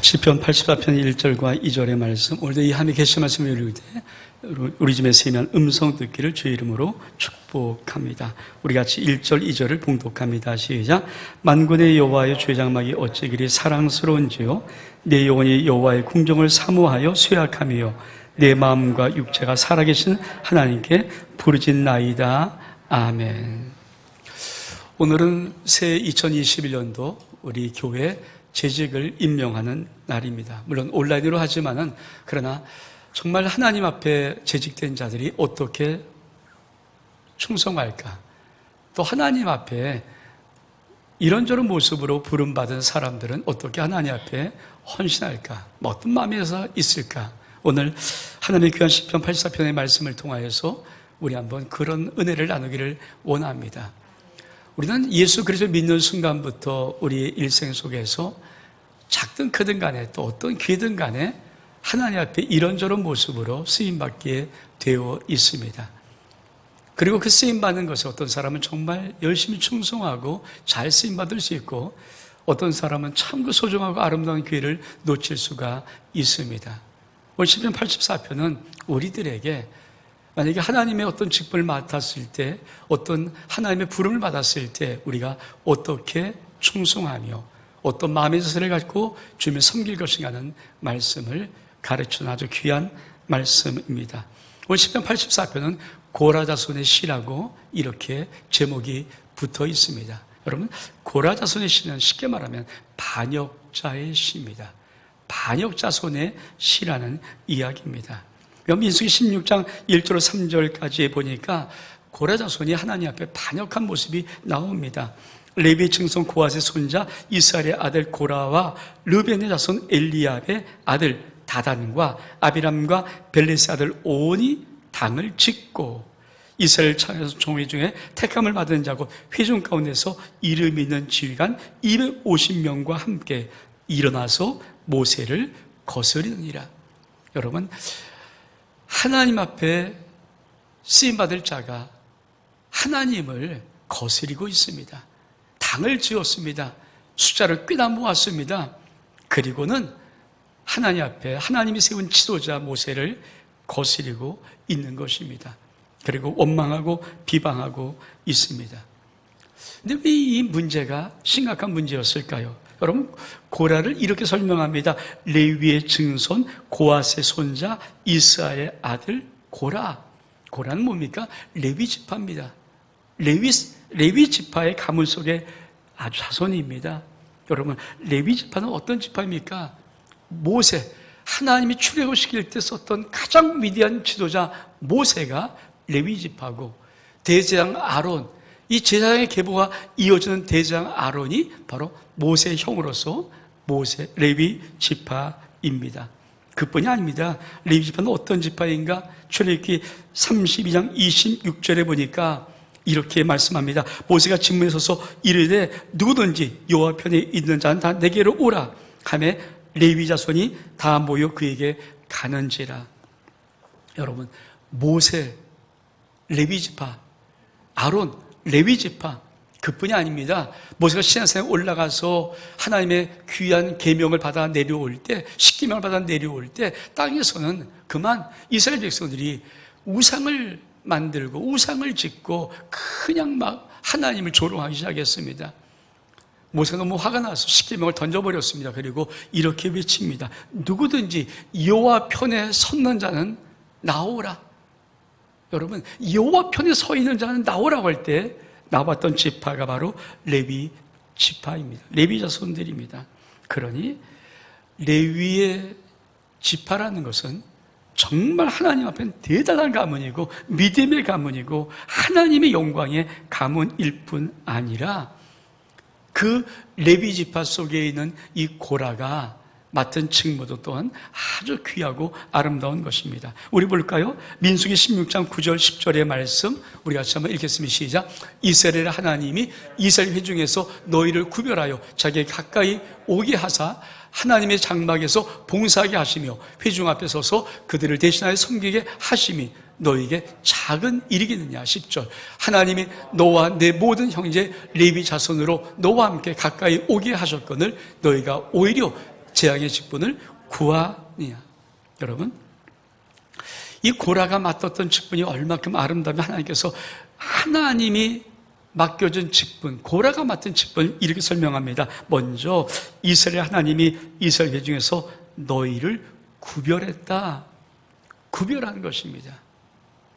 시편 84편 1절과 2절의 말씀, 오늘도 이 함에 계신 말씀을 읽을 때 우리 집에 세면 음성 듣기를 주의 이름으로 축복합니다. 우리 같이 1절 2절을 봉독합니다. 시작. 만군의 여호와여 주의 장막이 어찌 그리 사랑스러운지요, 내 영혼이 여호와의 궁정을 사모하여 쇠약하며 내 마음과 육체가 살아계신 하나님께 부르짖나이다. 아멘. 오늘은 새 2021년도 우리 교회 재직을 임명하는 날입니다. 물론 온라인으로 하지만은, 그러나 정말 하나님 앞에 재직된 자들이 어떻게 충성할까? 또 하나님 앞에 이런저런 모습으로 부름받은 사람들은 어떻게 하나님 앞에 헌신할까? 어떤 마음에서 있을까? 오늘 하나님의 귀한 시편 84편의 말씀을 통하여서 우리 한번 그런 은혜를 나누기를 원합니다. 우리는 예수 그리스도를 믿는 순간부터 우리의 일생 속에서 작든 크든 간에 또 어떤 기회든 간에 하나님 앞에 이런저런 모습으로 쓰임받게 되어 있습니다. 그리고 그 쓰임받는 것을 어떤 사람은 정말 열심히 충성하고 잘 쓰임받을 수 있고, 어떤 사람은 참 그 소중하고 아름다운 기회를 놓칠 수가 있습니다. 오늘 시편 84편은 우리들에게 만약에 하나님의 어떤 직분을 맡았을 때, 어떤 하나님의 부름을 받았을 때 우리가 어떻게 충성하며 어떤 마음의 자세를 갖고 주님을 섬길 것인가는 말씀을 가르치는 아주 귀한 말씀입니다. 오늘 시편 84편은 고라자손의 시라고 이렇게 제목이 붙어 있습니다. 여러분, 고라자손의 시는 쉽게 말하면 반역자의 시입니다. 반역자손의 시라는 이야기입니다. 민수기 16장 1절 3절까지 보니까 고라자손이 하나님 앞에 반역한 모습이 나옵니다. 레위 증손 고핫의 손자 이스라엘의 아들 고라와 르벤의 자손 엘리압의 아들 다단과 아비람과 벨렛의 아들 온이 당을 짓고, 이스라엘 총회 중에 택함을 받은 자고 회중 가운데서 이름 있는 지휘관 250명과 함께 일어나서 모세를 거스리느니라. 여러분, 하나님 앞에 쓰임받을 자가 하나님을 거스리고 있습니다. 당을 지었습니다. 숫자를 꽤나 모았습니다. 그리고는 하나님 앞에 하나님이 세운 지도자 모세를 거스리고 있는 것입니다. 그리고 원망하고 비방하고 있습니다. 근데 왜 이 문제가 심각한 문제였을까요? 여러분, 고라를 이렇게 설명합니다. 레위의 증손 고핫의 손자 이스라엘의 아들 고라. 고라는 뭡니까? 레위 지파입니다. 레위 지파의 가문 속에 아주 자손입니다. 여러분, 레위 지파는 어떤 지파입니까? 모세, 하나님이 출애굽시킬 때 썼던 가장 위대한 지도자 모세가 레위 지파고, 대제사장 아론, 이 제사장의 계보가 이어지는 대제사장 아론이 바로 모세의 형으로서 레위 지파입니다. 그뿐이 아닙니다. 레위 지파는 어떤 지파인가? 출애굽기 32장 26절에 보니까 이렇게 말씀합니다. 모세가 직문에 서서 이르되 누구든지 여호와 편에 있는 자는 다 내게로 오라 하매 레위 자손이 다 모여 그에게 가는지라. 여러분, 모세, 레위 지파, 아론, 레위 지파, 그뿐이 아닙니다. 모세가 시내산에 올라가서 하나님의 귀한 계명을 받아 내려올 때, 십계명을 받아 내려올 때 땅에서는 그만 이스라엘 백성들이 우상을 만들고 우상을 짓고 그냥 막 하나님을 조롱하기 시작했습니다. 모세가 너무 화가 나서 십계명을 던져버렸습니다. 그리고 이렇게 외칩니다. 누구든지 여호와 편에 섰는 자는 나오라. 여러분, 여호와 편에 서 있는 자는 나오라고 할 때 나왔던 지파가 바로 레위 지파입니다. 레위 자손들입니다. 그러니 레위의 지파라는 것은 정말 하나님 앞에는 대단한 가문이고 믿음의 가문이고 하나님의 영광의 가문일 뿐 아니라, 그 레위 지파 속에 있는 이 고라가 맡은 직무도 또한 아주 귀하고 아름다운 것입니다. 우리 볼까요? 민수기 16장 9절 10절의 말씀 우리 같이 한번 읽겠습니다. 시작. 이스라엘 하나님이 이스라엘 회중에서 너희를 구별하여 자기에게 가까이 오게 하사 하나님의 장막에서 봉사하게 하시며 회중 앞에 서서 그들을 대신하여 섬기게 하심이 너에게 작은 일이겠느냐. 10절. 하나님이 너와 내 모든 형제 레위 자손으로 너와 함께 가까이 오게 하셨거늘 너희가 오히려 재앙의 직분을 구하느냐. 여러분, 이 고라가 맡았던 직분이 얼마큼 아름다우면 하나님께서 하나님이 맡겨준 직분, 고라가 맡은 직분을 이렇게 설명합니다. 먼저 이스라엘 하나님이 이스라엘 중에서 너희를 구별했다. 구별하는 것입니다.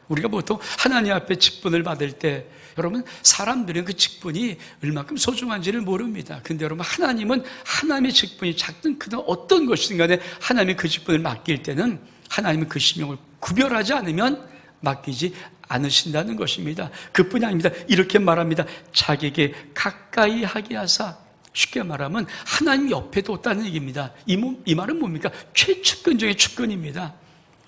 우리가 보통 하나님 앞에 직분을 받을 때 여러분, 사람들은 그 직분이 얼마큼 소중한지를 모릅니다. 근데 여러분, 하나님은 하나님의 직분이 작든 크든 어떤 것이든 간에 하나님이 그 직분을 맡길 때는 하나님은 그 심령을 구별하지 않으면 맡기지 않으신다는 것입니다. 그뿐이 아닙니다. 이렇게 말합니다. 자기에게 가까이 하게 하사. 쉽게 말하면 하나님 옆에 뒀다는 얘기입니다. 이 말은 뭡니까? 최측근 중에 측근입니다.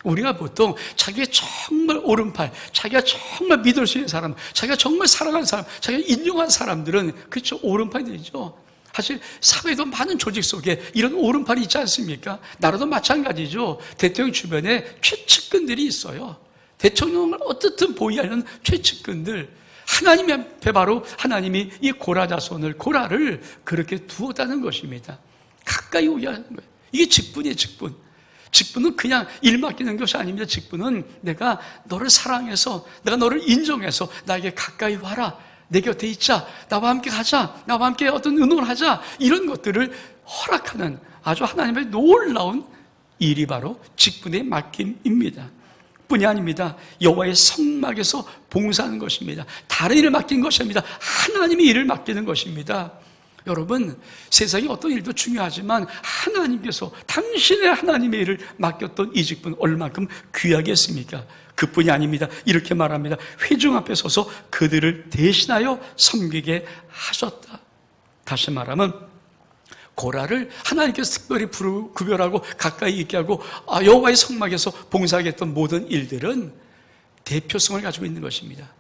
우리가 보통 자기가 정말 오른팔, 자기가 정말 믿을 수 있는 사람, 자기가 정말 사랑하는 사람, 자기가 인정한 사람들은 그렇죠, 오른팔이죠. 사실 사회도 많은 조직 속에 이런 오른팔이 있지 않습니까? 나라도 마찬가지죠. 대통령 주변에 최측근들이 있어요. 대통령을 어떻든 보위하는 최측근들. 하나님 앞에 바로 하나님이 이 고라 자손을, 고라를 그렇게 두었다는 것입니다. 가까이 오게 하는 거예요. 이게 직분이에요, 직분. 직분은 그냥 일 맡기는 것이 아닙니다. 직분은 내가 너를 사랑해서, 내가 너를 인정해서 나에게 가까이 와라. 내 곁에 있자. 나와 함께 가자. 나와 함께 어떤 의논을 하자. 이런 것들을 허락하는 아주 하나님의 놀라운 일이 바로 직분의 맡김입니다. 뿐이 아닙니다. 여호와의 성막에서 봉사하는 것입니다. 다른 일을 맡긴 것이 아닙니다. 하나님의 일을 맡기는 것입니다. 여러분, 세상의 어떤 일도 중요하지만 하나님께서 당신의 하나님의 일을 맡겼던 이 직분 얼마큼 귀하겠습니까? 그뿐이 아닙니다. 이렇게 말합니다. 회중 앞에 서서 그들을 대신하여 섬기게 하셨다. 다시 말하면 고라를 하나님께서 특별히 구별하고 가까이 있게 하고 여호와의 성막에서 봉사하겠던 모든 일들은 대표성을 가지고 있는 것입니다.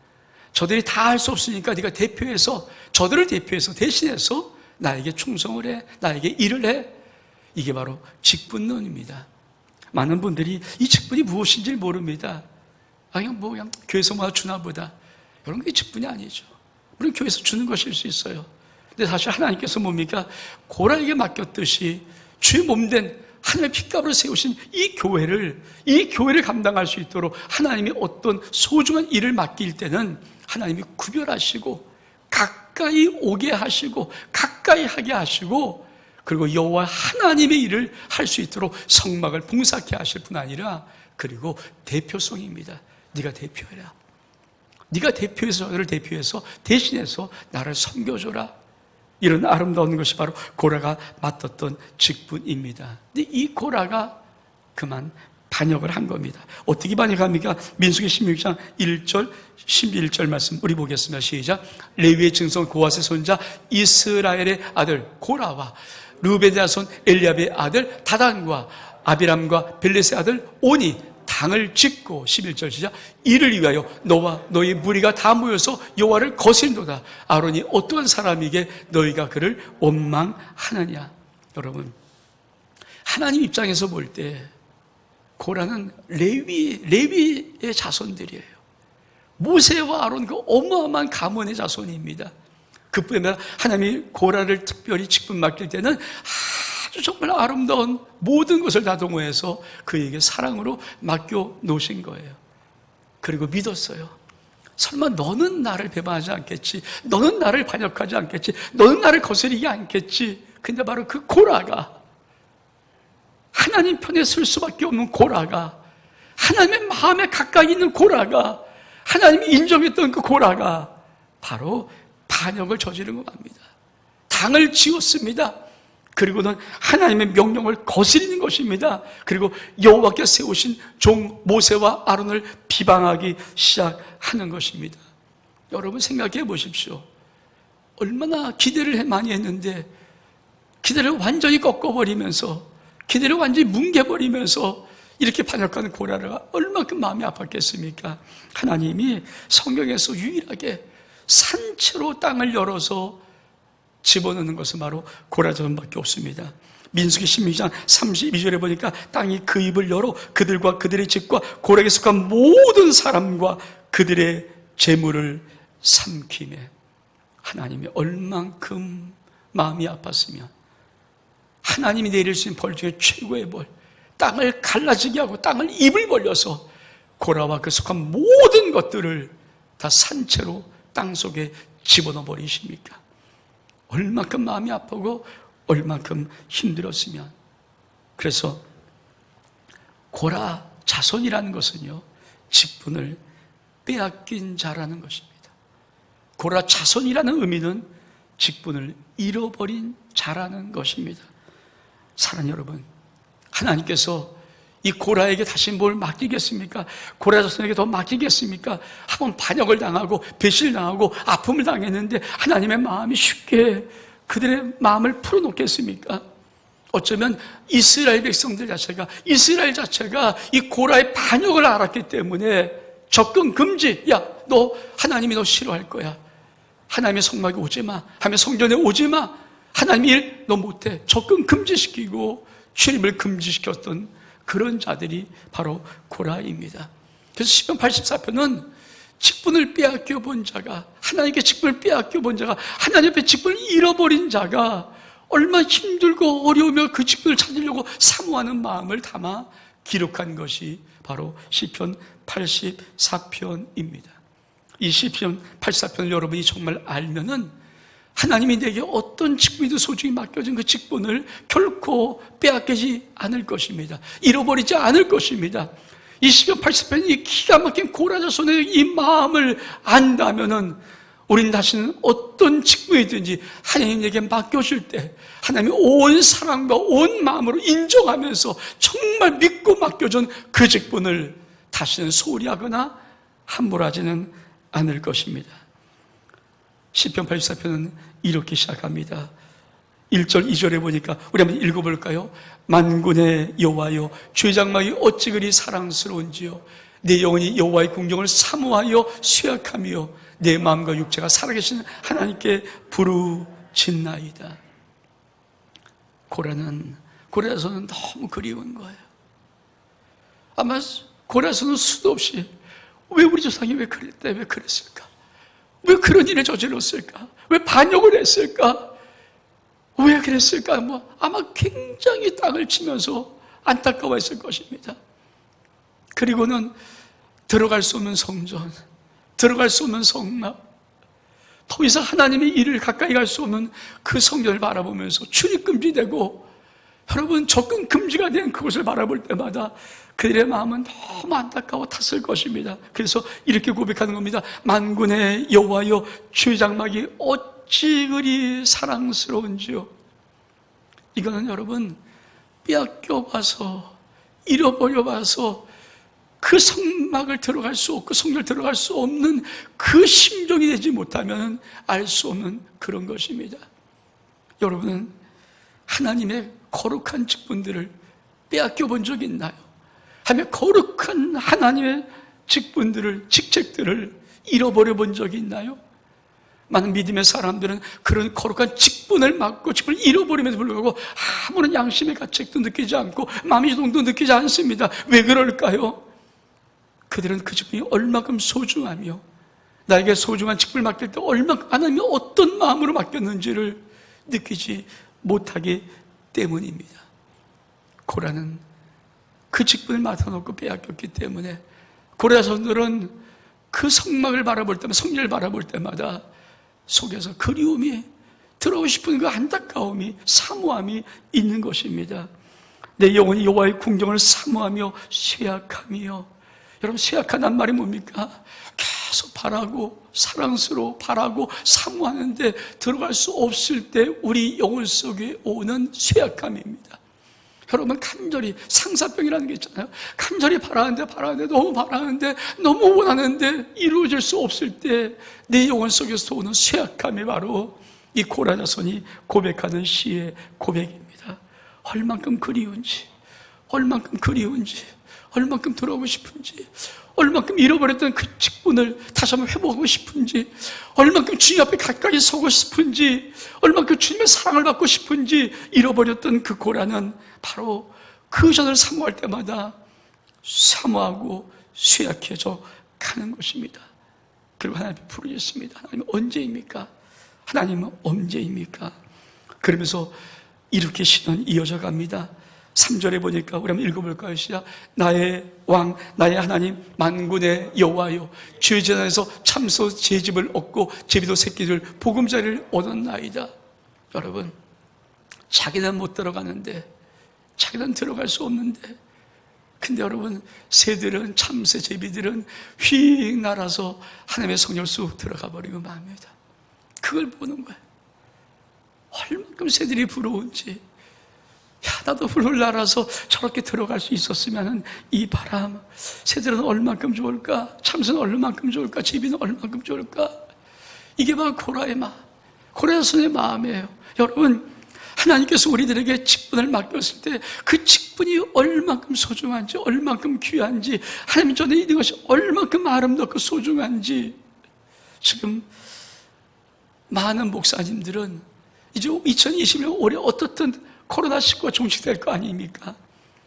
저들이 다 할 수 없으니까 네가 대표해서, 저들을 대표해서 대신해서 나에게 충성을 해, 나에게 일을 해. 이게 바로 직분론입니다. 많은 분들이 이 직분이 무엇인지 모릅니다. 그냥 교회에서 뭐 주나 보다. 여러분, 그게 직분이 아니죠. 물론 교회에서 주는 것일 수 있어요. 근데 사실 하나님께서 뭡니까? 고라에게 맡겼듯이 주의 몸된 하나님의 핏값으로 세우신 이 교회를 감당할 수 있도록 하나님이 어떤 소중한 일을 맡길 때는 하나님이 구별하시고 가까이 오게 하시고 가까이 하게 하시고, 그리고 여호와 하나님의 일을 할 수 있도록 성막을 봉사케 하실 뿐 아니라, 그리고 대표성입니다. 네가 대표해라. 네가 대표해서, 너를 대표해서 대신해서 나를 섬겨줘라. 이런 아름다운 것이 바로 고라가 맡았던 직분입니다. 근데 이 고라가 그만 반역을 한 겁니다. 어떻게 반역합니까? 민수기 16장 1절, 11절 말씀 우리 보겠습니다. 시작. 레위의 증손 고핫의 손자 이스라엘의 아들 고라와 르벤의 자손 엘리압의 아들 다단과 아비람과 벨렛의 아들 온이 당을 짓고, 11절 시작. 이를 위하여 너와 너희 무리가 다 모여서 여호와를 거스린도다. 아론이 어떠한 사람에게 너희가 그를 원망하느냐. 여러분, 하나님 입장에서 볼 때 고라는 레위의 자손들이에요. 모세와 아론 그 어마어마한 가문의 자손입니다. 그뿐만 아니라 하나님이 고라를 특별히 직분 맡길 때는 아주 정말 아름다운 모든 것을 다 동원해서 그에게 사랑으로 맡겨 놓으신 거예요. 그리고 믿었어요. 설마 너는 나를 배반하지 않겠지? 너는 나를 반역하지 않겠지? 너는 나를 거스리지 않겠지? 근데 바로 그 고라가, 하나님 편에 설 수밖에 없는 고라가, 하나님의 마음에 가까이 있는 고라가, 하나님이 인정했던 그 고라가 바로 반역을 저지른 겁니다. 당을 지었습니다. 그리고는 하나님의 명령을 거스리는 것입니다. 그리고 여호와께 세우신 종 모세와 아론을 비방하기 시작하는 것입니다. 여러분 생각해 보십시오. 얼마나 기대를 많이 했는데 기대를 완전히 꺾어버리면서, 기대를 완전히 뭉개버리면서 이렇게 반역하는 고라가 얼마큼 마음이 아팠겠습니까? 하나님이 성경에서 유일하게 산채로 땅을 열어서 집어넣는 것은 바로 고라자손밖에 없습니다. 민수기 16장 32절에 보니까 땅이 그 입을 열어 그들과 그들의 집과 고라에게 속한 모든 사람과 그들의 재물을 삼키매. 하나님이 얼만큼 마음이 아팠으면 하나님이 내릴 수 있는 벌 중에 최고의 벌, 땅을 갈라지게 하고 땅을 입을 벌려서 고라와 그 속한 모든 것들을 다 산채로 땅속에 집어넣어 버리십니까? 얼만큼 마음이 아프고 얼만큼 힘들었으면. 그래서 고라 자손이라는 것은요, 직분을 빼앗긴 자라는 것입니다. 고라 자손이라는 의미는 직분을 잃어버린 자라는 것입니다. 사랑하는 여러분, 하나님께서 이 고라에게 다시 뭘 맡기겠습니까? 고라 자손에게 더 맡기겠습니까? 한번 반역을 당하고 배신을 당하고 아픔을 당했는데 하나님의 마음이 쉽게 그들의 마음을 풀어놓겠습니까? 어쩌면 이스라엘 백성들 자체가, 이스라엘 자체가 이 고라의 반역을 알았기 때문에 접근 금지. 야, 너 하나님이 너 싫어할 거야. 하나님의 성막에 오지 마. 하나님의 성전에 오지 마. 하나님 일 너 못해. 접근 금지시키고 출입을 금지시켰던 그런 자들이 바로 고라입니다. 그래서 시편 84편은 직분을 빼앗겨 본 자가, 하나님께 직분을 빼앗겨 본 자가, 하나님 앞에 직분을 잃어버린 자가 얼마나 힘들고 어려우며 그 직분을 찾으려고 사모하는 마음을 담아 기록한 것이 바로 시편 84편입니다. 이 시편 84편을 여러분이 정말 알면은 하나님이 내게 어떤 직분이든 소중히 맡겨진 그 직분을 결코 빼앗기지 않을 것입니다. 잃어버리지 않을 것입니다. 이 시편 80편이 이 기가 막힌 고라 자손의 이 마음을 안다면은 우린 다시는 어떤 직분이든지 하나님에게 맡겨질 때 하나님이 온 사랑과 온 마음으로 인정하면서 정말 믿고 맡겨준 그 직분을 다시는 소홀히 하거나 함부로 하지는 않을 것입니다. 시편 84편은 이렇게 시작합니다. 1절, 2절에 보니까 우리 한번 읽어볼까요? 만군의 여호와여, 주의 장막이 어찌 그리 사랑스러운지요. 내 영혼이 여호와의 궁경을 사모하여 쇠약하며 내 마음과 육체가 살아계신 하나님께 부르짖나이다. 고라서는 너무 그리운 거예요. 아마 고라서는 수도 없이 왜 우리 조상이 왜 그랬대? 왜 그랬을까? 왜 그런 일을 저질렀을까? 왜 반역을 했을까? 왜 그랬을까? 아마 굉장히 땅을 치면서 안타까워했을 것입니다. 그리고는 들어갈 수 없는 성전, 들어갈 수 없는 성막, 더 이상 하나님의 일을 가까이 갈 수 없는 그 성전을 바라보면서 출입금지되고 여러분 접근 금지가 된 그곳을 바라볼 때마다 그들의 마음은 너무 안타까워 탔을 것입니다. 그래서 이렇게 고백하는 겁니다. 만군의 여호와여, 주의 장막이 어찌 그리 사랑스러운지요. 이거는 여러분 빼앗겨봐서 잃어버려봐서 그 성막을 들어갈 수 없고 성전을 들어갈 수 없는 그 심정이 되지 못하면 알 수 없는 그런 것입니다. 여러분은 하나님의 거룩한 직분들을 빼앗겨 본 적이 있나요? 하며 거룩한 하나님의 직분들을, 직책들을 잃어버려 본 적이 있나요? 많은 믿음의 사람들은 그런 거룩한 직분을 맡고 직분을 잃어버림에도 불구하고 아무런 양심의 가책도 느끼지 않고 마음의 동도 느끼지 않습니다. 왜 그럴까요? 그들은 그 직분이 얼마큼 소중하며 나에게 소중한 직분을 맡길 때 얼마큼 하나님이 어떤 마음으로 맡겼는지를 느끼지 못하기 때문입니다. 고라는 그 직분을 맡아놓고 빼앗겼기 때문에 고라 자손들은 그 성막을 바라볼 때마다, 성전을 바라볼 때마다 속에서 그리움이, 들어오고 싶은 그 안타까움이, 사모함이 있는 것입니다. 내 영혼이 여호와의 궁경을 사모하며 쇠약하며. 여러분, 쇠약하단 말이 뭡니까? 계속 바라고 사랑스러워 바라고 사모하는데 들어갈 수 없을 때 우리 영혼 속에 오는 쇠약함입니다. 여러분, 간절히 상사병이라는 게 있잖아요. 간절히 바라는데 너무 바라는데 너무 원하는데 이루어질 수 없을 때 내 영혼 속에서 오는 쇠약함이 바로 이 고라 자손이 고백하는 시의 고백입니다. 얼만큼 그리운지, 얼만큼 그리운지, 얼만큼 돌아오고 싶은지, 얼만큼 잃어버렸던 그 직분을 다시 한번 회복하고 싶은지, 얼만큼 주님 앞에 가까이 서고 싶은지, 얼만큼 주님의 사랑을 받고 싶은지. 잃어버렸던 그 고라는 바로 그 전을 사모할 때마다 사모하고 쇠약해져 가는 것입니다. 그리고 하나님이 부르셨습니다. 하나님은 언제입니까? 하나님은 언제입니까? 그러면서 이렇게 신은 이어져 갑니다. 3절에 보니까 우리 한번 읽어볼까요? 시작. 나의 왕, 나의 하나님, 만군의 여호와여, 주의 전에서 참소 제집을 얻고 제비도 새끼들 보금자리를 얻었나이다. 여러분, 자기는 못 들어가는데, 자기는 들어갈 수 없는데, 근데 여러분, 새들은, 참새, 제비들은 휙 날아서 하나님의 성령을 쑥 들어가 버리고 맙니다. 그걸 보는 거예요. 얼만큼 새들이 부러운지. 야, 나도 훌훌 날아서 저렇게 들어갈 수 있었으면 이 바람, 새들은 얼만큼 좋을까? 참새는 얼만큼 좋을까? 제비는 얼만큼 좋을까? 이게 바로 고라의 마음, 고라의 손의 마음이에요. 여러분, 하나님께서 우리들에게 직분을 맡겼을 때 그 직분이 얼만큼 소중한지, 얼만큼 귀한지, 하나님 전에 있는 것이 얼만큼 아름답고 소중한지. 지금 많은 목사님들은 이제 2020년 올해 어떻든 코로나19가 종식될 거 아닙니까?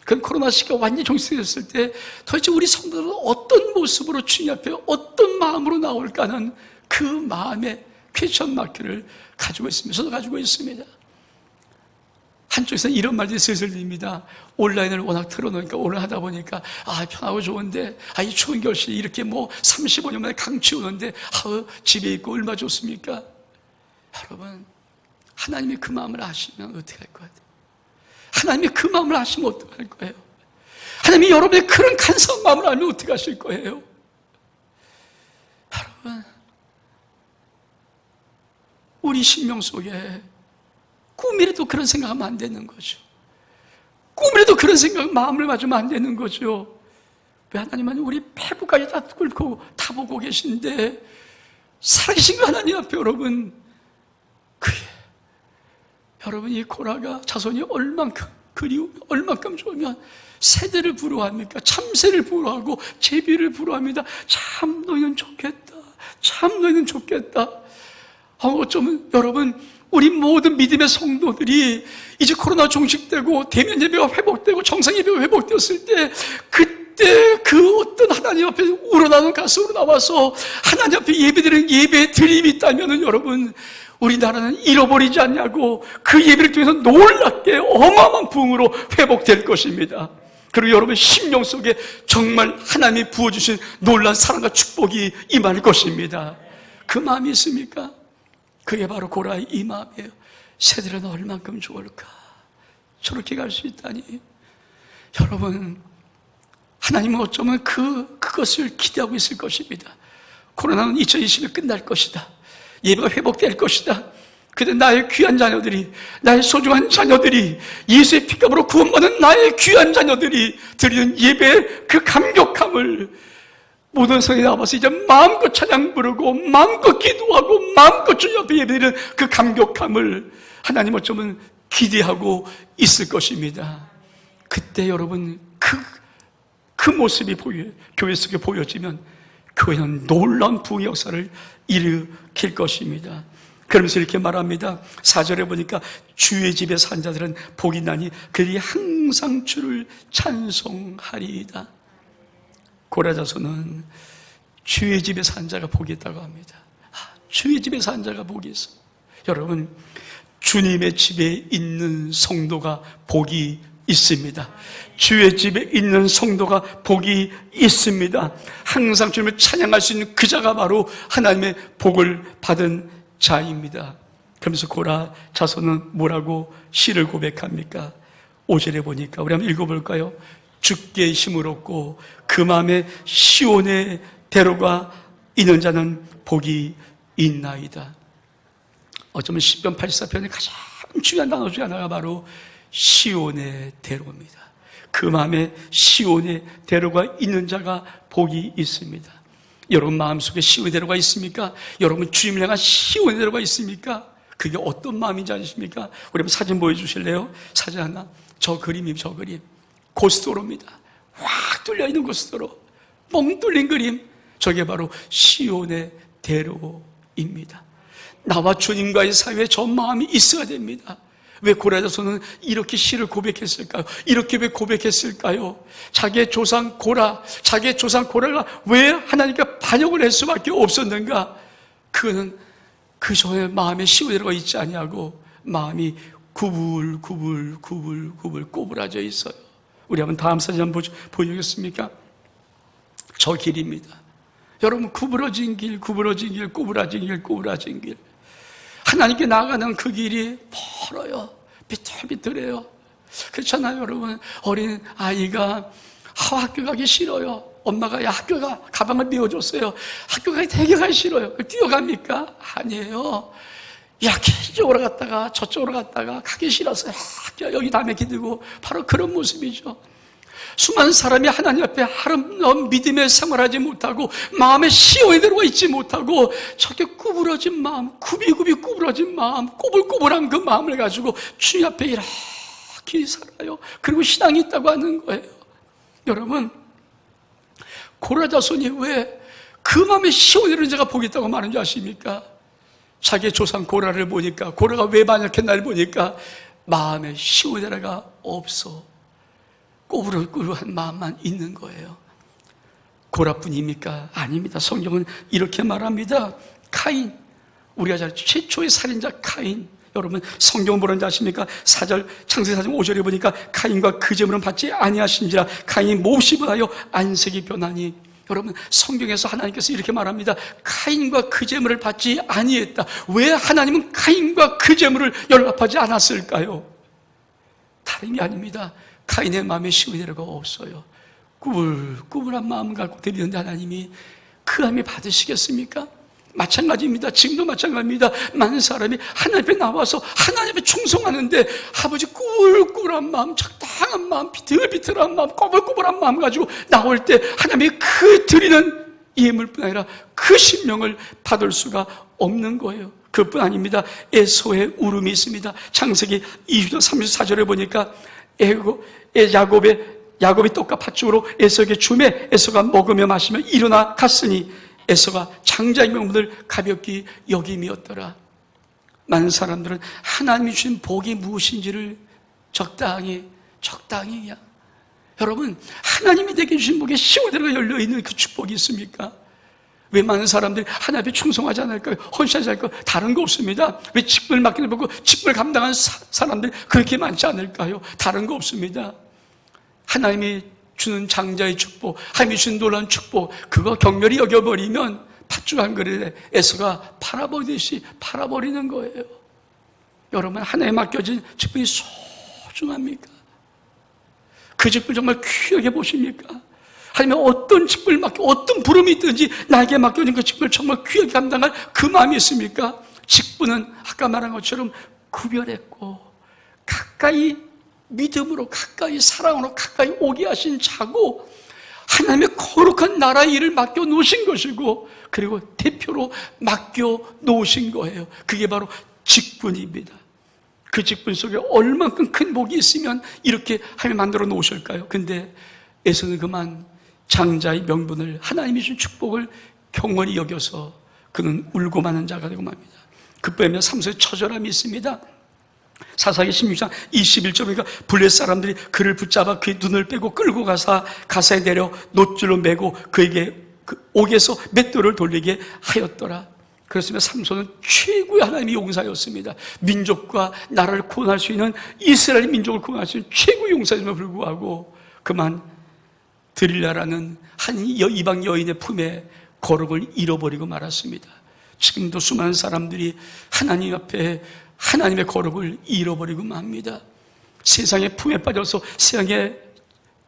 그 코로나19가 완전히 종식됐을 때 도대체 우리 성도들은 어떤 모습으로 주님 앞에 어떤 마음으로 나올까는 그 마음의 퀘스천 마크를 가지고 있습니다. 저도 가지고 있습니다. 한쪽에서는 이런 말들이 슬슬 들립니다. 온라인을 워낙 틀어놓으니까 오늘 하다 보니까 편하고 좋은데 이 추운 겨울에 이렇게 35년 만에 강추 오는데 집에 있고 얼마나 좋습니까? 여러분, 하나님이 그 마음을 아시면 어떻게 할 것 같아요? 하나님이 그 마음을 아시면 어떻게 할 거예요? 하나님이 여러분의 그런 간사한 마음을 알면 어떻게 하실 거예요? 여러분, 우리 심령 속에 꿈이라도 그런 생각하면 안 되는 거죠. 꿈이라도 그런 생각, 마음을 가지면 안 되는 거죠. 왜 하나님은 우리 폐부까지 다 뚫고 다 보고 계신데 살아계신 그 하나님 앞에 여러분, 여러분, 이 고라가 자손이 얼만큼 그리우며 얼만큼 좋으면 새들을 부러워합니까? 참새를 부러워하고 제비를 부러워합니다. 참 너희는 좋겠다. 참 너희는 좋겠다. 어쩌면 여러분, 우리 모든 믿음의 성도들이 이제 코로나 종식되고 대면 예배가 회복되고 정상 예배가 회복되었을 때 그때 그 어떤 하나님 앞에 우러나는 가슴으로 나와서 하나님 앞에 예배드리는 예배의 드림이 있다면 여러분, 우리나라는 잃어버리지 않냐고 그 예배를 통해서 놀랍게 어마어마한 부흥으로 회복될 것입니다. 그리고 여러분 심령 속에 정말 하나님이 부어주신 놀라운 사랑과 축복이 임할 것입니다. 그 마음이 있습니까? 그게 바로 고라의 이 마음이에요. 새들은 얼만큼 좋을까? 저렇게 갈 수 있다니. 여러분, 하나님은 어쩌면 그것을 기대하고 있을 것입니다. 코로나는 2020년 끝날 것이다. 예배가 회복될 것이다. 그때 나의 귀한 자녀들이, 나의 소중한 자녀들이, 예수의 피값으로 구원받은 나의 귀한 자녀들이 드리는 예배의 그 감격함을 모든 성에 나와서 이제 마음껏 찬양 부르고 마음껏 기도하고 마음껏 주님 앞에 예배드리는 그 감격함을 하나님 어쩌면 기대하고 있을 것입니다. 그때 여러분 그 모습이 교회 속에 보여지면 교회는 놀라운 부흥의 역사를 일으킬 것입니다. 그러면서 이렇게 말합니다. 4절에 보니까 주의 집에 산 자들은 복이 나니 그들이 항상 주를 찬송하리이다. 고라 자손은 주의 집에 산 자가 복이 있다고 합니다. 주의 집에 산 자가 복이 있어. 여러분, 주님의 집에 있는 성도가 복이 있습니다. 주의 집에 있는 성도가 복이 있습니다. 항상 주님을 찬양할 수 있는 그 자가 바로 하나님의 복을 받은 자입니다. 그러면서 고라 자손은 뭐라고 시를 고백합니까? 5절에 보니까 우리 한번 읽어볼까요? 주께 힘을 얻고 그 마음에 시온의 대로가 있는 자는 복이 있나이다. 어쩌면 시편 84편의 가장 중요한 단어 중에 하나가 바로 시온의 대로입니다. 그 마음에 시온의 대로가 있는 자가 복이 있습니다. 여러분 마음속에 시온의 대로가 있습니까? 여러분 주님을 향한 시온의 대로가 있습니까? 그게 어떤 마음인지 아십니까? 우리 한번 사진 보여주실래요? 사진 하나. 저 그림입니다. 저 그림. 고스도로입니다. 확 뚫려있는 고스도로. 멍 뚫린 그림. 저게 바로 시온의 대로입니다. 나와 주님과의 사이에 저 마음이 있어야 됩니다. 왜 고라 자손은 이렇게 시를 고백했을까요? 이렇게 왜 고백했을까요? 자기의 조상 고라가 왜 하나님께 반역을 할 수밖에 없었는가? 그거는 그 저의 마음에 시온의 대로가 있지 않냐고 마음이 구불 꼬부라져 있어요. 우리 한번 다음 사진 한번 보여주겠습니까? 저 길입니다. 여러분, 구부러진 길, 꼬부라진 길. 하나님께 나아가는 그 길이 멀어요. 비틀비틀해요. 그렇잖아요, 여러분. 어린 아이가 학교 가기 싫어요. 엄마가 가방을 메워줬어요. 학교 가기 되게 가기 싫어요. 뛰어갑니까? 아니에요. 이렇게 이쪽으로 갔다가 저쪽으로 갔다가 가기 싫어서 여기 담에 기들고 바로 그런 모습이죠. 수많은 사람이 하나님 앞에 아름다운 믿음의 생활하지 못하고 마음에 시온에 들어가 있지 못하고 저렇게 구부러진 마음, 굽이 구부러진 마음, 꼬불꼬불한 그 마음을 가지고 주님 앞에 이렇게 살아요. 그리고 신앙이 있다고 하는 거예요. 여러분, 고라자손이 왜 그 마음에 시온에 있는 자가 복이 있다고 말하는지 아십니까? 자기의 조상 고라를 보니까, 고라가 왜 반역했나를 보니까 마음에 시온에라가 없어. 꼬부러꼬부러한 마음만 있는 거예요. 고라뿐입니까? 아닙니다. 성경은 이렇게 말합니다. 카인, 우리가 잘 최초의 살인자 카인. 여러분, 성경 보는 자 아십니까? 4절, 창세기 4장 5절에 보니까 카인과 그 재물은 받지 아니하신지라 카인이 몹시 변하여 안색이 변하니. 여러분, 성경에서 하나님께서 이렇게 말합니다. 카인과 그 재물을 받지 아니했다. 왜 하나님은 카인과 그 재물을 연락하지 않았을까요? 다름이 아닙니다. 카인의 마음에 시온이라가 없어요. 꾸불꾸불한 마음 갖고 드리는데 하나님이 그 마음이 받으시겠습니까? 마찬가지입니다. 지금도 마찬가지입니다. 많은 사람이 하나님 앞에 나와서 하나님 앞에 충성하는데 아버지 꾸불꾸불한 마음, 적당한 마음, 비틀비틀한 마음, 꼬불꼬불한 마음 가지고 나올 때 하나님이 그 드리는 예물뿐 아니라 그 심령을 받을 수가 없는 거예요. 그뿐 아닙니다. 에서의 울음이 있습니다. 창세기 20장 34절에 보니까 야곱이 떡과 팥죽으로 에서에게 주매 에서가 먹으며 마시며 일어나 갔으니 에서가 장자의 명분을 가볍게 여김이었더라. 많은 사람들은 하나님이 주신 복이 무엇인지를 적당히 그냥, 여러분, 하나님이 내게 주신 복에 시온대로가 열려있는 그 축복이 있습니까? 왜 많은 사람들이 하나님 앞에 충성하지 않을까요? 헌신하지 않을까요? 다른 거 없습니다. 왜 직분을 맡기는 보고 직분을 감당한 사람들이 그렇게 많지 않을까요? 다른 거 없습니다. 하나님이 주는 장자의 축복, 하나님이 주는 놀라운 축복, 그거 경멸히 여겨버리면 팥죽 한 그릇에 에서가 팔아버리듯이 팔아버리는 거예요. 여러분, 하나님에 맡겨진 직분이 소중합니까? 그 직분 정말 귀하게 보십니까? 하나님의 어떤 직분을 어떤 부름이 있든지 나에게 맡겨진 그 직분을 정말 귀하게 감당할 그 마음이 있습니까? 직분은 아까 말한 것처럼 구별했고 가까이 믿음으로, 가까이 사랑으로 가까이 오게 하신 자고 하나님의 거룩한 나라의 일을 맡겨 놓으신 것이고 그리고 대표로 맡겨 놓으신 거예요. 그게 바로 직분입니다. 그 직분 속에 얼만큼 큰 복이 있으면 이렇게 하나님이 만들어 놓으실까요? 근데 에서는 그만 장자의 명분을, 하나님이 준 축복을 경홀히 여겨서 그는 울고 마는 자가 되고 맙니다. 급하면 삼손의 처절함이 있습니다. 사사기 16장 21절 보니까 블레 사람들이 그를 붙잡아 그의 눈을 빼고 끌고 가사에 내려 놋줄로 매고 그에게 그 옥에서 맷돌을 돌리게 하였더라. 그렇습니다. 삼손은 최고의 하나님의 용사였습니다. 민족과 나라를 구원할 수 있는, 이스라엘 민족을 구원할 수 있는 최고의 용사임에도 불구하고 그만 드릴라라는 한 이방 여인의 품에 거룩을 잃어버리고 말았습니다. 지금도 수많은 사람들이 하나님 앞에 하나님의 거룩을 잃어버리고 맙니다. 세상의 품에 빠져서, 세상의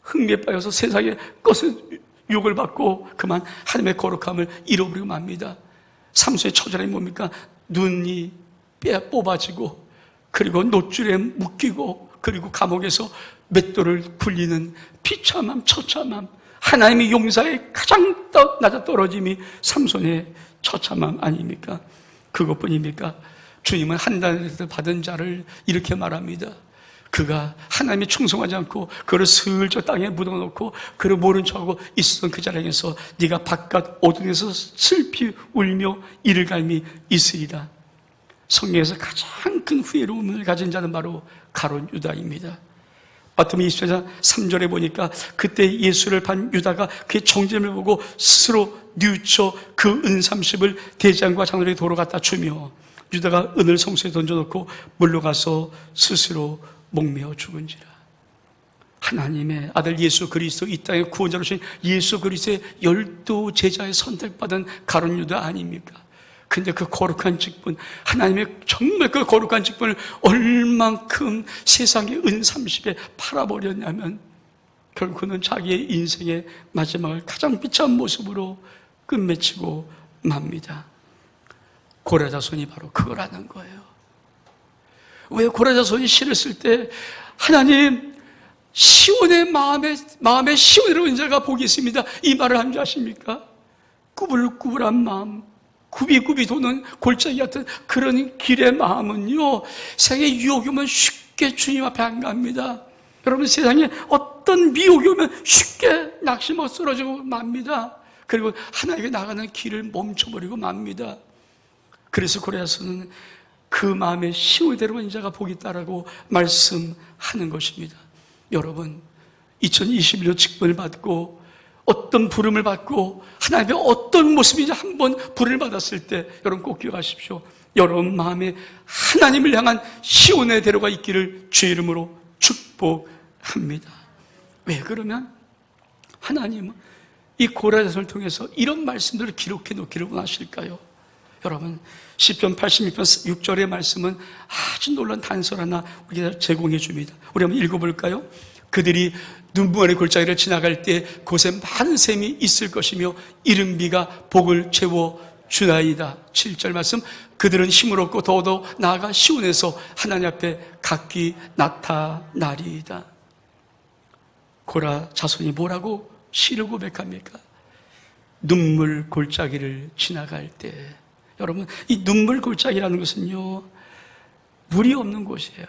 흥미에 빠져서 세상의 것을 욕을 받고 그만 하나님의 거룩함을 잃어버리고 맙니다. 삼손의 처절함이 뭡니까? 눈이 뽑아지고 그리고 놋줄에 묶이고 그리고 감옥에서 맷돌을 굴리는 비참함, 처참함, 하나님의 용사의 가장 낮아 떨어짐이 삼손의 처참함 아닙니까? 그것뿐입니까? 주님은 한단에서 받은 자를 이렇게 말합니다. 그가 하나님이 충성하지 않고 그를 슬쩍 땅에 묻어놓고 그를 모른 척하고 있었던 그 자리에서 네가 바깥 어둠에서 슬피 울며 이를 갈미 있으리라. 성경에서 가장 큰 후회로움을 가진 자는 바로 가룟 유다입니다. 마태복음 24장 3절에 보니까 그때 예수를 반 유다가 그의 정죄를 보고 스스로 뉘우쳐 그 은 30을 대장과 장로에게 도로 갖다 주며 유다가 은을 성소에 던져놓고 물러가서 스스로 목매어 죽은지라. 하나님의 아들 예수 그리스도, 이 땅의 구원자로 오신 예수 그리스도의 12 제자에 선택받은 가룟 유다 아닙니까? 근데 그 거룩한 직분, 하나님의 정말 그 거룩한 직분을 얼만큼 세상의 은 30에 팔아버렸냐면 결국은 자기의 인생의 마지막을 가장 비참한 모습으로 끝맺히고 맙니다. 고라 자손이 바로 그걸 하는 거예요. 왜 고라 자손이 시를 쓸 때 하나님 시온의 마음에 시온으로 인자가 복이 있습니다, 이 말을 한 줄 아십니까? 꾸불꾸불한 마음, 굽이굽이 도는 골짜기 같은 그런 길의 마음은요, 세상의 유혹이 오면 쉽게 주님 앞에 안 갑니다. 여러분, 세상에 어떤 미혹이 오면 쉽게 낙심하고 쓰러지고 맙니다. 그리고 하나님께 나가는 길을 멈춰버리고 맙니다. 그래서 고레아서는 그 마음의 시온대로 인자가 복이 있다라고 말씀하는 것입니다. 여러분, 2021년 직분을 받고 어떤 부름을 받고 하나님의 어떤 모습인지 한번 부름을 받았을 때 여러분 꼭 기억하십시오. 여러분 마음에 하나님을 향한 시온의 대로가 있기를 주의 이름으로 축복합니다. 왜 그러면 하나님은 이 고라 자손을 통해서 이런 말씀들을 기록해 놓기를 원하실까요? 여러분, 시편 86편 6절의 말씀은 아주 놀라운 단서 하나 우리가 제공해 줍니다. 우리 한번 읽어볼까요? 그들이 눈물의 골짜기를 지나갈 때 곳에 많은 샘이 있을 것이며 이른 비가 복을 채워 주나이다. 7절 말씀, 그들은 힘을 얻고 더더 나아가 시온에서 하나님 앞에 각기 나타나리이다. 고라 자손이 뭐라고 시를 고백합니까? 눈물 골짜기를 지나갈 때. 여러분, 이 눈물 골짜기라는 것은요, 물이 없는 곳이에요.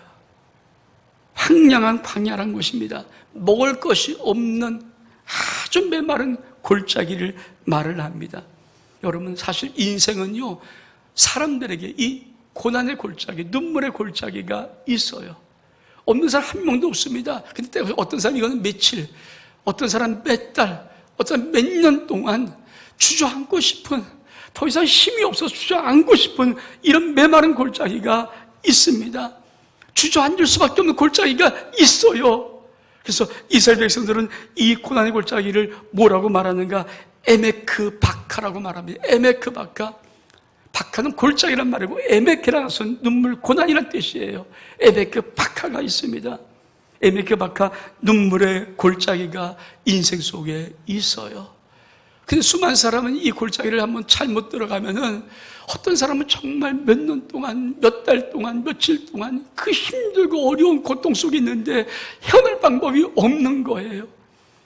황량한 광야란 곳입니다. 먹을 것이 없는 아주 메마른 골짜기를 말을 합니다. 여러분, 사실 인생은요, 사람들에게 이 고난의 골짜기, 눈물의 골짜기가 있어요. 없는 사람 한 명도 없습니다. 근데 어떤 사람 이거는 며칠, 어떤 사람 몇 달, 어떤 사람 몇 년 동안 주저앉고 싶은, 더 이상 힘이 없어서 주저앉고 싶은 이런 메마른 골짜기가 있습니다. 주저앉을 수밖에 없는 골짜기가 있어요. 그래서 이스라엘 백성들은 이 고난의 골짜기를 뭐라고 말하는가? 에메크 바카라고 말합니다. 에메크 바카. 바카는 골짜기란 말이고 에메크라는 것은 눈물, 고난이란 뜻이에요. 에메크 바카가 있습니다. 에메크 바카, 눈물의 골짜기가 인생 속에 있어요. 근데 수많은 사람은 이 골짜기를 한번 잘못 들어가면은 어떤 사람은 정말 몇 년 동안, 몇 달 동안, 며칠 동안 그 힘들고 어려운 고통 속에 있는데 헤어날 방법이 없는 거예요.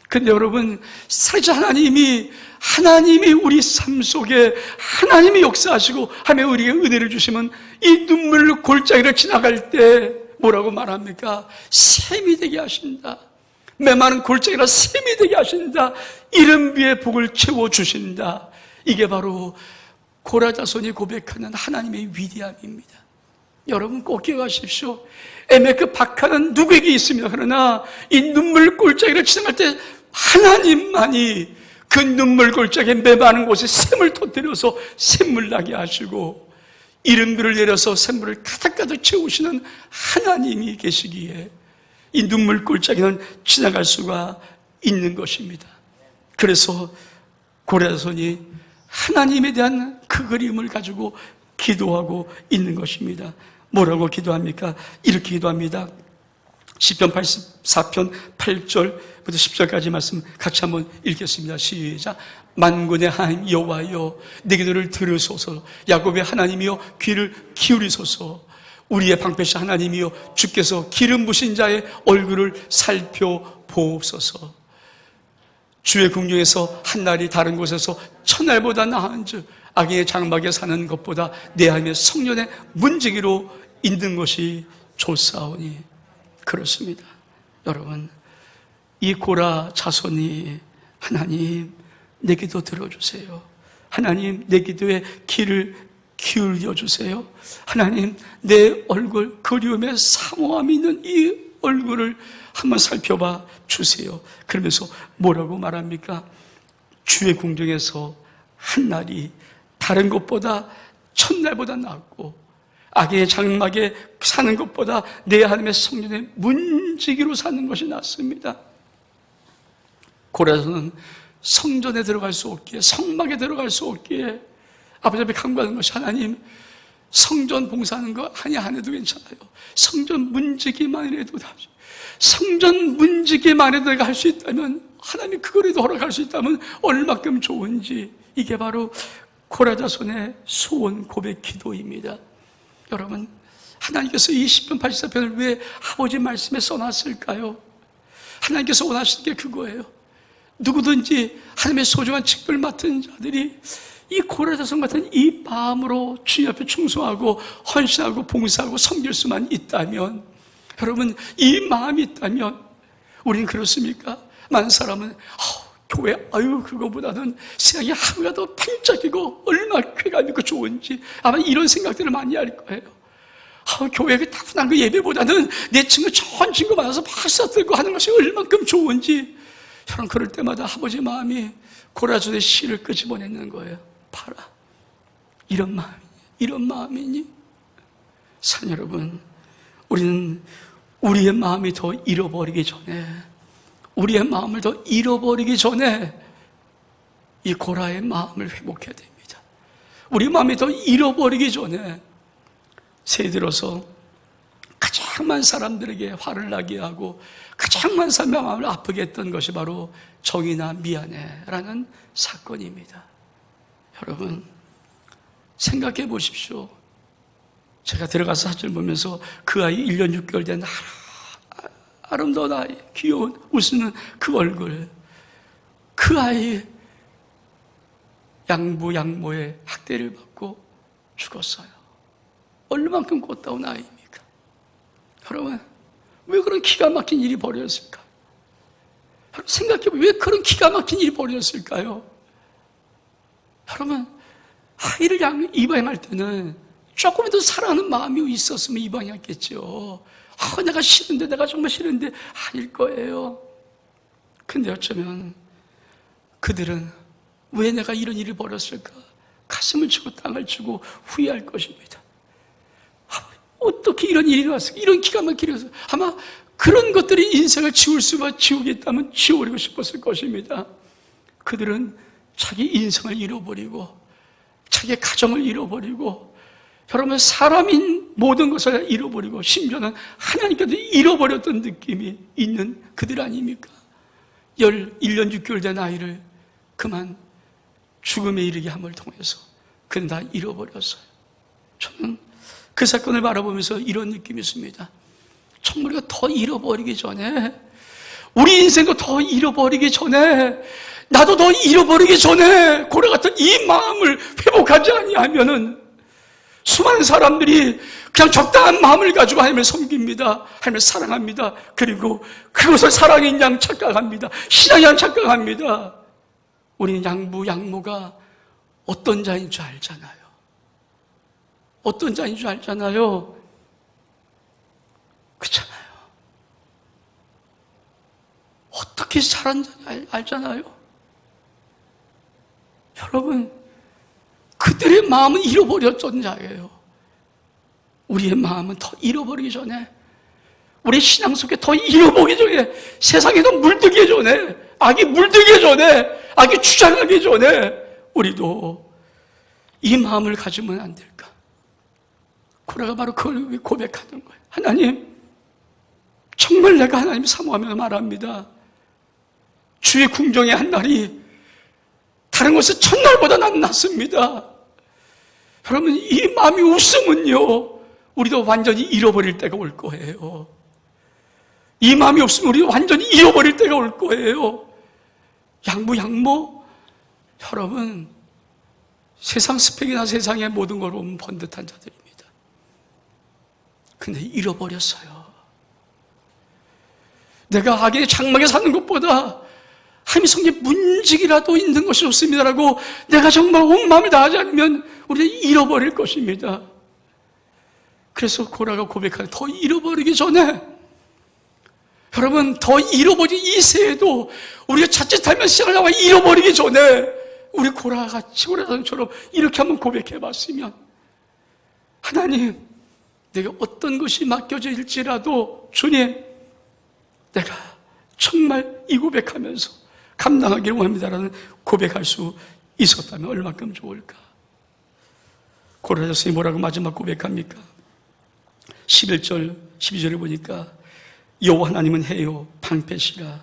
근데 여러분, 살자 하나님이 우리 삶 속에 하나님이 역사하시고 하며 우리에게 은혜를 주시면 이 눈물 골짜기를 지나갈 때 뭐라고 말합니까? 샘이 되게 하신다. 메마른 골짜기라 샘이 되게 하신다. 이른 비에 복을 채워주신다. 이게 바로 고라 자손이 고백하는 하나님의 위대함입니다. 여러분 꼭 기억하십시오. 에메크 바카는 누구에게 있습니다. 그러나 이 눈물 골짜기를 지나갈 때 하나님만이 그 눈물 골짜기에 메마른 곳에 샘을 터뜨려서 샘물 나게 하시고 이른 비를 내려서 샘물을 가득가득 채우시는 하나님이 계시기에 이 눈물 골짜기는 지나갈 수가 있는 것입니다. 그래서 고라 자손이 하나님에 대한 그 그림을 가지고 기도하고 있는 것입니다. 뭐라고 기도합니까? 이렇게 기도합니다. 시편 84편 8절부터 10절까지 말씀 같이 한번 읽겠습니다. 시작. 만군의 하나님 여호와여, 내 기도를 들으소서. 야곱의 하나님이여, 귀를 기울이소서. 우리의 방패시 하나님이여, 주께서 기름 부신 자의 얼굴을 살펴보옵소서. 주의 궁중에서 한 날이 다른 곳에서 천날보다 나은즉 악인의 장막에 사는 것보다 내 하나님의 성전의 문지기로 있는 것이 좋사오니. 그렇습니다. 여러분, 이 고라 자손이 하나님 내 기도 들어주세요. 하나님 내 기도에 귀를 기울여 주세요. 하나님 내 얼굴, 그리움에 사모함이 있는 이 얼굴을 한번 살펴봐 주세요. 그러면서 뭐라고 말합니까? 주의 궁정에서 한 날이 다른 것보다 천날보다 낫고 악의 장막에 사는 것보다 내 하나님의 성전의 문지기로 사는 것이 낫습니다. 고라서는 성전에 들어갈 수 없기에, 성막에 들어갈 수 없기에 아버지 앞에 간구하는 것이, 하나님, 성전 봉사하는 거 아니 안 해도 괜찮아요. 성전 문지기만 해도 다, 성전 문지기만 해도 내가 할 수 있다면, 하나님 그거라도 허락할 수 있다면 얼마큼 좋은지. 이게 바로 고라자손의 소원 고백 기도입니다. 여러분, 하나님께서 이 시편 84편을 왜 아버지 말씀에 써놨을까요? 하나님께서 원하시는 게 그거예요. 누구든지 하나님의 소중한 직분을 맡은 자들이 이 고라자손 같은 이 마음으로 주님 앞에 충성하고 헌신하고 봉사하고 섬길 수만 있다면, 여러분, 이 마음이 있다면, 우리는 그렇습니까? 많은 사람은 교회, 그거보다는 세상이 하루가 더 반짝이고 얼마나 쾌감 있고 좋은지 아마 이런 생각들을 많이 할 거예요. 교회가 따분한 그 예배보다는 내 친구 좋은 친구 만나서 박수 들고 하는 것이 얼만큼 좋은지. 저는 그럴 때마다 아버지 마음이 고라자손의 씨를 끄집어내는 거예요. 봐라, 이런 마음이니? 사랑 여러분, 우리는 우리의 마음이 더 잃어버리기 전에, 우리의 마음을 더 잃어버리기 전에 이 고라의 마음을 회복해야 됩니다. 우리 마음이 더 잃어버리기 전에 새해 들어서 가장 많은 사람들에게 화를 나게 하고 가장 많은 사람의 마음을 아프게 했던 것이 바로 정의나 미안해라는 사건입니다. 여러분, 생각해 보십시오. 제가 들어가서 사진을 보면서 그 아이 1년 6개월 된 아름다운 아이, 귀여운 웃는 그 얼굴, 그 아이 양부양모의 학대를 받고 죽었어요. 얼마만큼 꽃다운 아이입니까? 여러분, 왜 그런 기가 막힌 일이 벌어졌을까? 생각해보면 왜 그런 기가 막힌 일이 벌어졌을까요? 여러분, 아이를 입양할 때는 조금이라도 사랑하는 마음이 있었으면 입양했겠죠. 내가 싫은데, 내가 정말 싫은데 아닐 거예요. 근데 어쩌면 그들은 왜 내가 이런 일을 벌였을까? 가슴을 치고 땅을 치고 후회할 것입니다. 어떻게 이런 일이 일어났을까? 이런 기가 막히게 일어났을까? 아마 그런 것들이 인생을 지우겠다면 지워버리고 싶었을 것입니다. 그들은 자기 인생을 잃어버리고 자기 가정을 잃어버리고, 여러분, 사람인 모든 것을 잃어버리고 심지어는 하나님께도 잃어버렸던 느낌이 있는 그들 아닙니까? 1년 6개월 된 아이를 그만 죽음에 이르게 함을 통해서 그는 다 잃어버렸어요. 저는 그 사건을 바라보면서 이런 느낌이 있습니다. 정말 우리가 더 잃어버리기 전에, 우리 인생도 더 잃어버리기 전에, 나도 더 잃어버리기 전에 고래 같은 이 마음을 회복하지 아니하면은 수많은 사람들이 그냥 적당한 마음을 가지고 하나님을 섬깁니다. 하나님을 사랑합니다. 그리고 그것을 사랑인 양 착각합니다. 신앙인 양 착각합니다. 우리는 양부, 양모가 어떤 자인 줄 알잖아요. 어떤 자인 줄 알잖아요. 그렇잖아요. 어떻게 살았는지 알잖아요. 여러분, 그들의 마음은 잃어버렸던 자예요. 우리의 마음은 더 잃어버리기 전에, 우리 신앙 속에 더 잃어버리기 전에, 세상에도 물들기 전에, 악이 물들기 전에, 악이 주장하기 전에 우리도 이 마음을 가지면 안 될까? 고라가 바로 그걸 고백하는 거예요. 하나님, 정말 내가 하나님 사모하며 말합니다. 주의 궁정의 한 날이 다른 것은 첫날보다 난 낫습니다. 여러분, 이 마음이 없으면요, 우리도 완전히 잃어버릴 때가 올 거예요. 이 마음이 없으면 우리 완전히 잃어버릴 때가 올 거예요. 양부, 양모, 여러분, 세상 스펙이나 세상의 모든 걸 보면 번듯한 자들입니다. 근데 잃어버렸어요. 내가 악의 장막에 사는 것보다 하나님의 성전 문지기라도 있는 것이 좋습니다라고 내가 정말 온 마음을 다하지 않으면 우리는 잃어버릴 것입니다. 그래서 고라가 고백하는, 더 잃어버리기 전에, 여러분, 더 잃어버린 이 새해도 우리가 자칫하면 시작을 하고 잃어버리기 전에 우리 고라같이, 고라처럼 이렇게 한번 고백해 봤으면, 하나님, 내가 어떤 것이 맡겨질지라도 주님, 내가 정말 이 고백하면서 감당하기를 원합니다라는 고백할 수 있었다면 얼마큼 좋을까. 고라자손이 뭐라고 마지막 고백합니까? 11절 12절에 보니까 여호와 하나님은 해요 방패시라.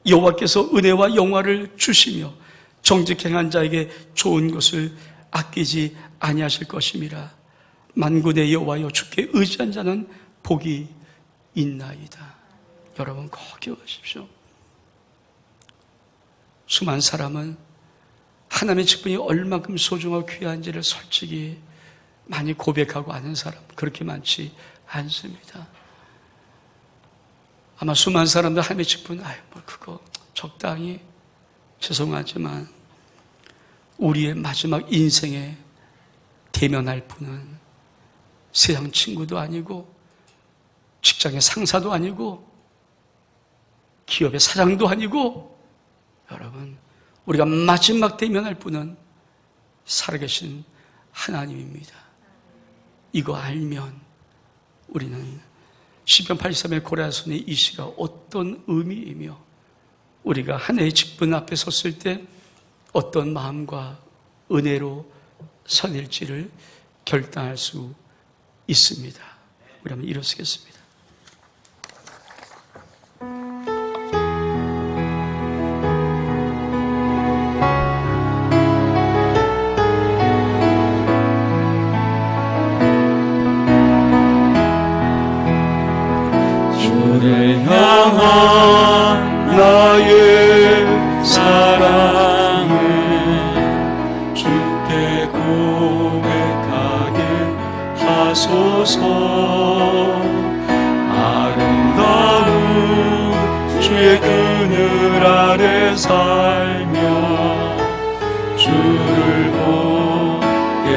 여호와께서 은혜와 영화를 주시며 정직 행한 자에게 좋은 것을 아끼지 아니하실 것임이라. 만군의 여호와여 주께 의지한 자는 복이 있나이다. 여러분 꼭 기억하십시오. 수많은 사람은 하나님의 직분이 얼마큼 소중하고 귀한지를 솔직히 많이 고백하고 아는 사람 그렇게 많지 않습니다. 아마 수많은 사람들 하나님의 직분, 그거 적당히, 죄송하지만 우리의 마지막 인생에 대면할 분은 세상 친구도 아니고 직장의 상사도 아니고 기업의 사장도 아니고, 여러분, 우리가 마지막 대면할 분은 살아계신 하나님입니다. 이거 알면 우리는 시편 83의 고라자손의 이 시가 어떤 의미이며 우리가 하나님의 직분 앞에 섰을 때 어떤 마음과 은혜로 서릴지를 결단할 수 있습니다. 우리 한번 일어서겠습니다. 주를 향한 나의 사랑을 주께 고백하게 하소서. 아름다운 주의 그늘 아래 살며 주를 보게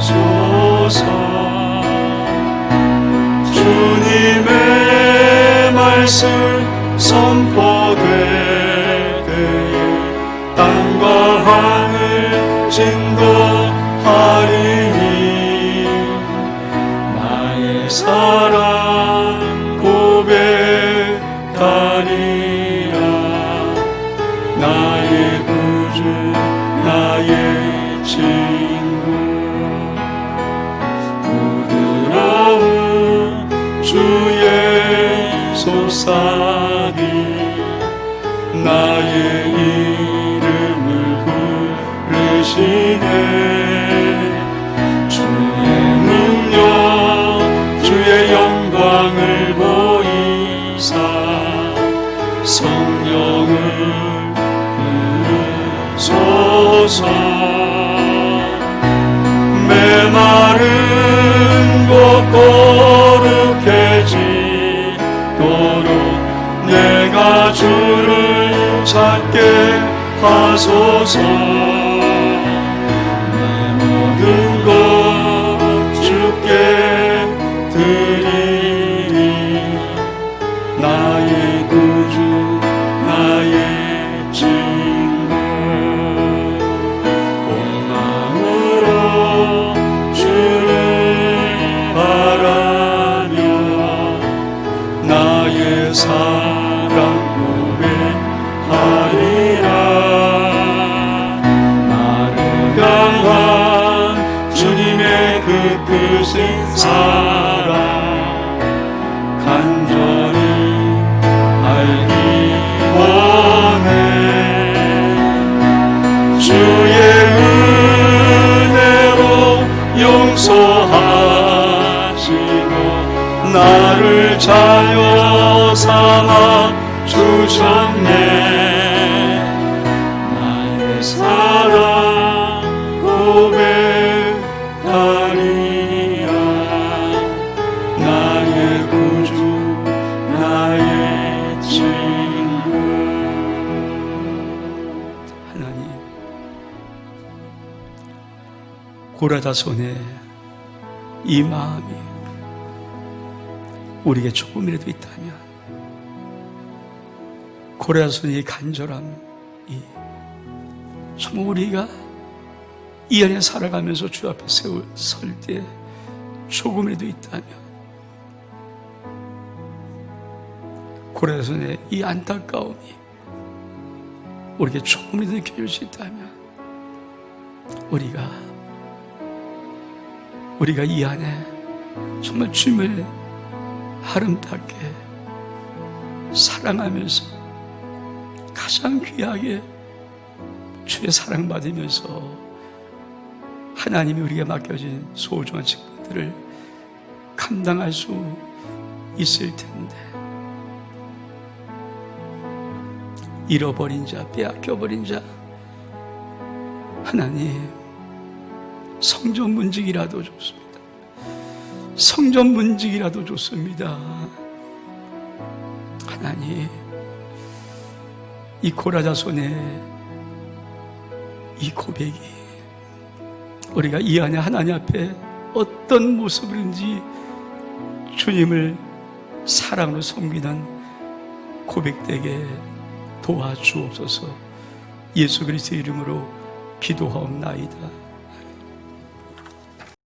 하소서. 주님의 말씀 선포될 때에 땅과 하늘 진동하리니 나의 사랑 고백하리라. 나의 구주 나의 친구 부드러운 주의 소산이 나의 이름을 부르시네. 주의 능력 주의 영광을 보이사 성령을 부르소서. 메마른 곳 거룩해지도록 내가 주를 찾게 하소서. 내 모든 것 주께 드리리. 나의 구주 나의 친구 온 마음으로 주를 바라며 나의 사랑 고백하리라. 나를 향한 주님의 그 크신 사랑 간절히 알기 원해. 주의 은혜로 용서하시고 나를 자녀 삼아 주셨네. 나의 사랑 고백하리라. 나의 구주 나의 친구. 하나님, 고라자손의 이 마음이 우리에게 조금이라도 있다면, 고라자손의 간절함이 정말 우리가 이 안에 살아가면서 주 앞에 설 때 조금이라도 있다면, 고라손의 이 안타까움이 우리에게 조금이라도 느껴질 수 있다면, 우리가 이 안에 정말 주님을 아름답게 사랑하면서 가장 귀하게 주의 사랑받으면서 하나님이 우리에게 맡겨진 소중한 직분들을 감당할 수 있을 텐데, 잃어버린 자, 빼앗겨버린 자, 하나님, 성전 문직이라도 좋습니다. 성전 문직이라도 좋습니다. 하나님, 이 고라자손의 이 고백이 우리가 이 안에 하나님 앞에 어떤 모습이든지 주님을 사랑으로 섬기는 고백되게 도와주옵소서. 예수 그리스도의 이름으로 기도하옵나이다.